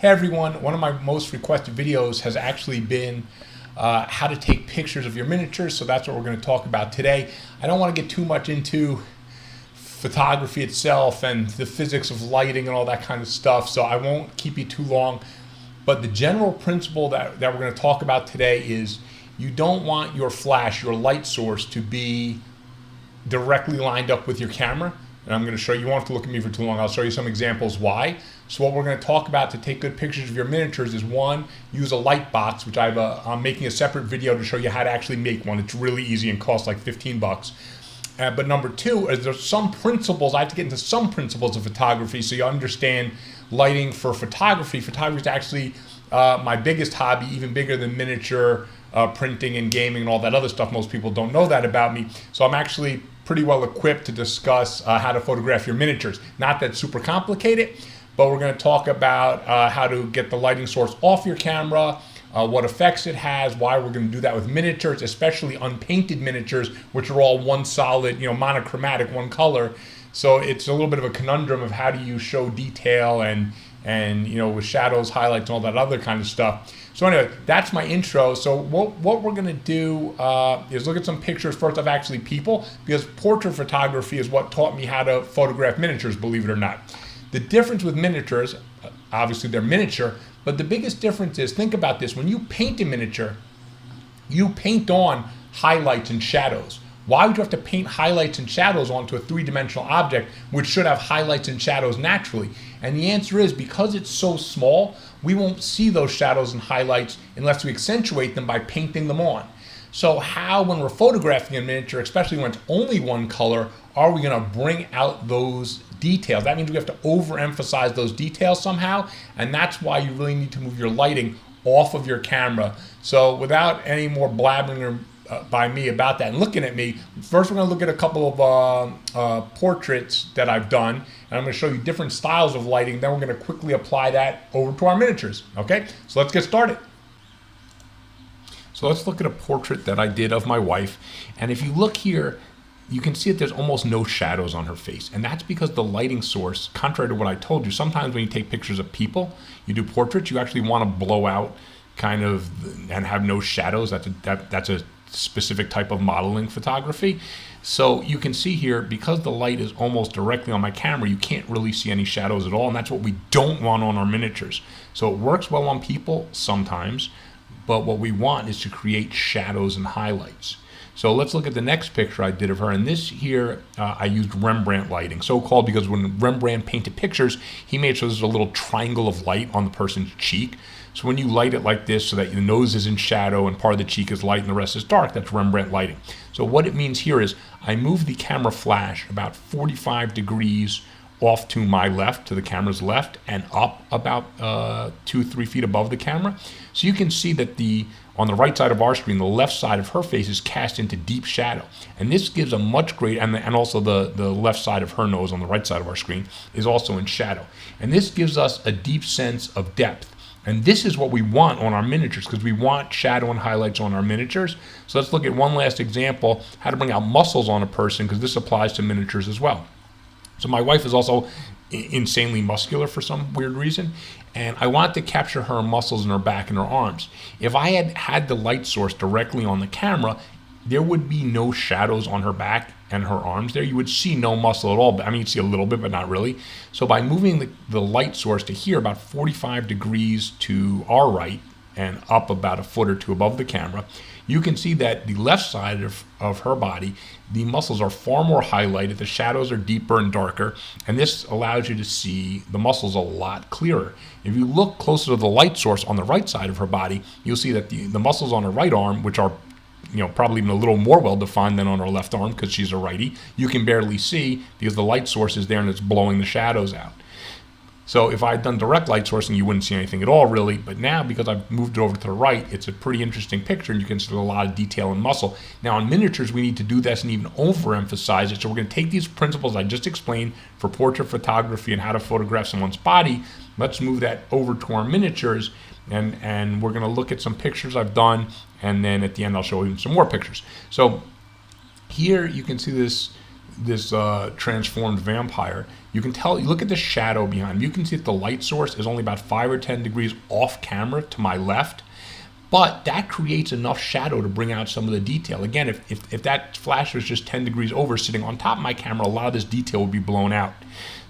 Hey everyone, one of my most requested videos has actually been how to take pictures of your miniatures, so that's what we're going to talk about today. I don't want to get too much into photography itself and the physics of lighting and all that kind of stuff, so I won't keep you too long. But the general principle that we're going to talk about today is you don't want your flash, your light source, to be directly lined up with your camera. And I'm going to show you, you won't have to look at me for too long, I'll show you some examples why. So what we're going to talk about to take good pictures of your miniatures is, one, use a light box, which I'm making a separate video to show you how to actually make one. It's really easy and costs like 15 bucks. But number two is there's some principles, I have to get into some principles of photography so you understand lighting for photography. Photography is actually my biggest hobby, even bigger than miniature printing and gaming and all that other stuff. Most people don't know that about me. So I'm actually pretty well equipped to discuss how to photograph your miniatures. Not that super complicated, but we're going to talk about how to get the lighting source off your camera, what effects it has, why we're going to do that with miniatures, especially unpainted miniatures, which are all one solid, monochromatic, one color. So it's a little bit of a conundrum of how do you show detail and with shadows, highlights, and all that other kind of stuff. So anyway, that's my intro. So what we're going to do is look at some pictures first of actually people, because portrait photography is what taught me how to photograph miniatures, believe it or not. The difference with miniatures, obviously they're miniature, but the biggest difference is, think about this, when you paint a miniature, you paint on highlights and shadows. Why would you have to paint highlights and shadows onto a three-dimensional object which should have highlights and shadows naturally? And the answer is, because it's so small, we won't see those shadows and highlights unless we accentuate them by painting them on. So how, when we're photographing a miniature, especially when it's only one color, are we going to bring out those details? That means we have to overemphasize those details somehow, and that's why you really need to move your lighting off of your camera. So without any more blabbering by me about that and looking at me, first we're going to look at a couple of portraits that I've done, and I'm going to show you different styles of lighting. Then we're going to quickly apply that over to our miniatures. Okay, so let's get started. So let's look at a portrait that I did of my wife, and if you look here, you can see that there's almost no shadows on her face, and that's because the lighting source, contrary to what I told you, sometimes when you take pictures of people, you do portraits, you actually want to blow out kind of and have no shadows. That's a specific type of modeling photography. So you can see here, because the light is almost directly on my camera, you can't really see any shadows at all, and that's what we don't want on our miniatures. So it works well on people sometimes, but what we want is to create shadows and highlights. So let's look at the next picture I did of her, and this here I used Rembrandt lighting, so-called because when Rembrandt painted pictures, he made sure there's a little triangle of light on the person's cheek. So when you light it like this so that the nose is in shadow and part of the cheek is light and the rest is dark, that's Rembrandt lighting. So what it means here is I move the camera flash about 45 degrees off to my left, to the camera's left, and up about 2-3 feet above the camera. So you can see that on the right side of our screen, the left side of her face is cast into deep shadow. And this gives a much greater, and also the left side of her nose on the right side of our screen is also in shadow. And this gives us a deep sense of depth. And this is what we want on our miniatures, because we want shadow and highlights on our miniatures. So let's look at one last example, how to bring out muscles on a person, because this applies to miniatures as well. So my wife is also insanely muscular for some weird reason, and I want to capture her muscles in her back and her arms. If I had the light source directly on the camera, there would be no shadows on her back and her arms there. You would see no muscle at all. I mean, you'd see a little bit, but not really. So by moving the light source to here, about 45 degrees to our right and up about a foot or two above the camera, you can see that the left side of her body, the muscles are far more highlighted, the shadows are deeper and darker, and this allows you to see the muscles a lot clearer. If you look closer to the light source on the right side of her body, you'll see that the muscles on her right arm, which are probably even a little more well-defined than on her left arm because she's a righty, you can barely see because the light source is there and it's blowing the shadows out. So if I had done direct light sourcing, you wouldn't see anything at all, really. But now, because I've moved it over to the right, it's a pretty interesting picture, and you can see a lot of detail and muscle. Now, on miniatures, we need to do this and even overemphasize it. So we're going to take these principles I just explained for portrait photography and how to photograph someone's body. Let's move that over to our miniatures, and we're going to look at some pictures I've done, and then at the end, I'll show you some more pictures. So here you can see this transformed vampire. you can tell, look at the shadow behind. You can see that the light source is only about 5 or 10 degrees off camera to my left, but that creates enough shadow to bring out some of the detail. Again, if that flash was just 10 degrees over sitting on top of my camera, a lot of this detail would be blown out.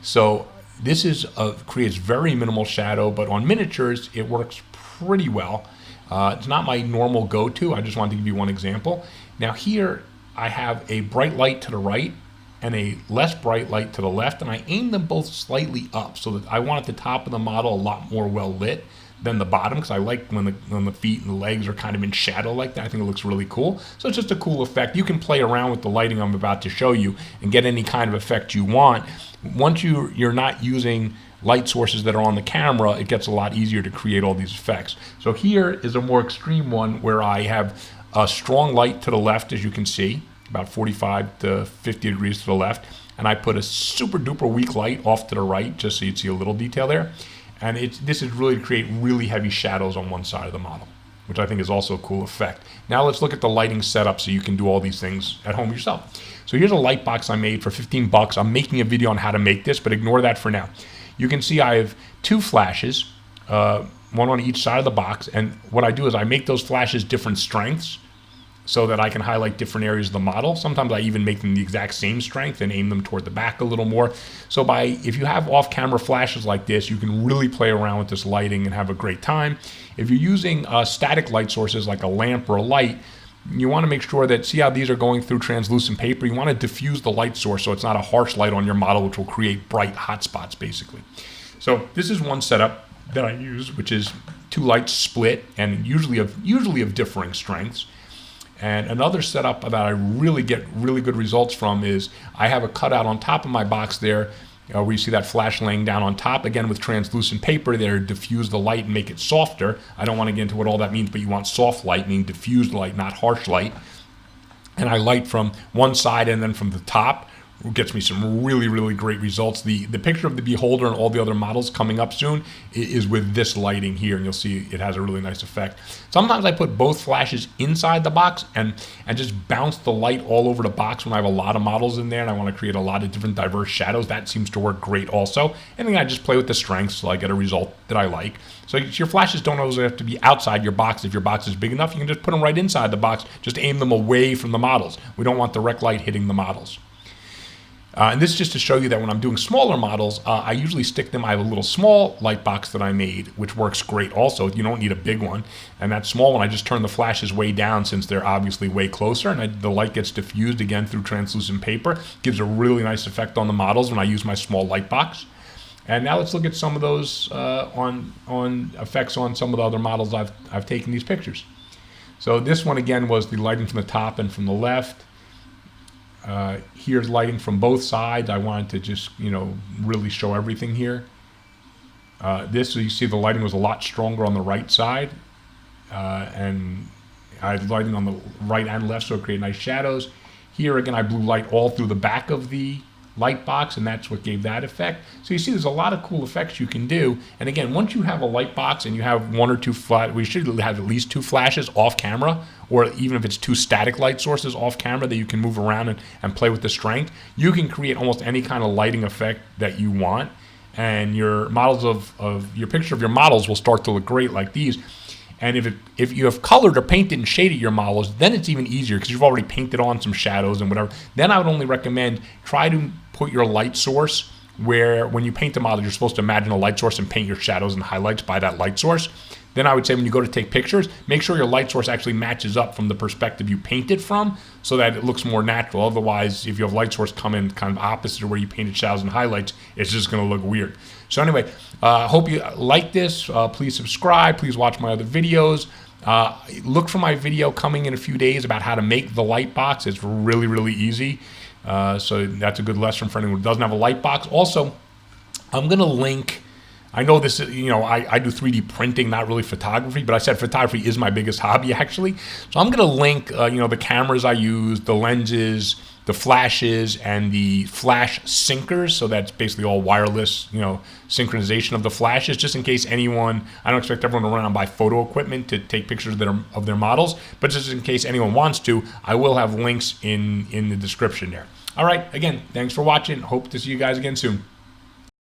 So this is creates very minimal shadow, but on miniatures, it works pretty well. It's not my normal go-to. I just wanted to give you one example. Now here, I have a bright light to the right and a less bright light to the left, and I aim them both slightly up so that I want the top of the model a lot more well lit than the bottom, because I like when the feet and the legs are kind of in shadow like that. I think it looks really cool. So it's just a cool effect. You can play around with the lighting I'm about to show you and get any kind of effect you want. Once you're not using light sources that are on the camera, it gets a lot easier to create all these effects. So here is a more extreme one where I have a strong light to the left, as you can see, about 45 to 50 degrees to the left, and I put a super duper weak light off to the right just so you'd see a little detail there. And this is really to create really heavy shadows on one side of the model, which I think is also a cool effect. Now let's look at the lighting setup so you can do all these things at home yourself. So here's a light box I made for 15 bucks. I'm making a video on how to make this, but ignore that for now. You can see I have 2 flashes, one on each side of the box, and what I do is I make those flashes different strengths so that I can highlight different areas of the model. Sometimes I even make them the exact same strength and aim them toward the back a little more. So if you have off-camera flashes like this, you can really play around with this lighting and have a great time. If you're using static light sources like a lamp or a light, you want to make sure that, see how these are going through translucent paper? You want to diffuse the light source so it's not a harsh light on your model, which will create bright hot spots, basically. So this is one setup that I use, which is 2 lights split and usually of differing strengths. And another setup that I really get really good results from is I have a cutout on top of my box there where you see that flash laying down on top, again with translucent paper there to diffuse the light and make it softer. I don't want to get into what all that means, but you want soft light, meaning diffused light, not harsh light. And I light from one side and then from the top. It gets me some really, really great results. The picture of the Beholder and all the other models coming up soon is with this lighting here, and you'll see it has a really nice effect. Sometimes I put both flashes inside the box and just bounce the light all over the box when I have a lot of models in there and I want to create a lot of different diverse shadows. That seems to work great also. And then I just play with the strengths so I get a result that I like. So your flashes don't always have to be outside your box. If your box is big enough, you can just put them right inside the box. Just aim them away from the models. We don't want direct light hitting the models. And this is just to show you that when I'm doing smaller models, I usually stick them. I have a little small light box that I made, which works great also. You don't need a big one. And that small one, I just turn the flashes way down since they're obviously way closer. And the light gets diffused again through translucent paper. Gives a really nice effect on the models when I use my small light box. And now let's look at some of those on effects on some of the other models I've taken these pictures. So this one again was the lighting from the top and from the left. Here's lighting from both sides. I wanted to just, really show everything here. So you see the lighting was a lot stronger on the right side. And I had lighting on the right and left, so it created nice shadows. Here again, I blew light all through the back of the light box, and that's what gave that effect. So you see there's a lot of cool effects you can do. And again, once you have a light box and you have 1 or 2 we should have at least 2 flashes off camera, or even if it's 2 static light sources off camera that you can move around and play with the strength, you can create almost any kind of lighting effect that you want. And your models your picture of your models will start to look great like these. And if you have colored or painted and shaded your models, then it's even easier because you've already painted on some shadows and whatever. Then I would only recommend try to put your light source where when you paint the model, you're supposed to imagine a light source and paint your shadows and highlights by that light source. Then I would say when you go to take pictures, make sure your light source actually matches up from the perspective you painted from so that it looks more natural. Otherwise, if you have light source come in kind of opposite of where you painted shadows and highlights, it's just going to look weird. So anyway, hope you like this. Please subscribe. Please watch my other videos. Look for my video coming in a few days about how to make the light box. It's really, really easy. So that's a good lesson for anyone who doesn't have a light box. Also, I'm going to link... I know this, I do 3D printing, not really photography, but I said photography is my biggest hobby, actually. So I'm going to link, the cameras I use, the lenses, the flashes, and the flash syncers. So that's basically all wireless, synchronization of the flashes, just in case anyone, I don't expect everyone to run out and buy photo equipment to take pictures of their models, but just in case anyone wants to, I will have links in the description there. All right, again, thanks for watching. Hope to see you guys again soon.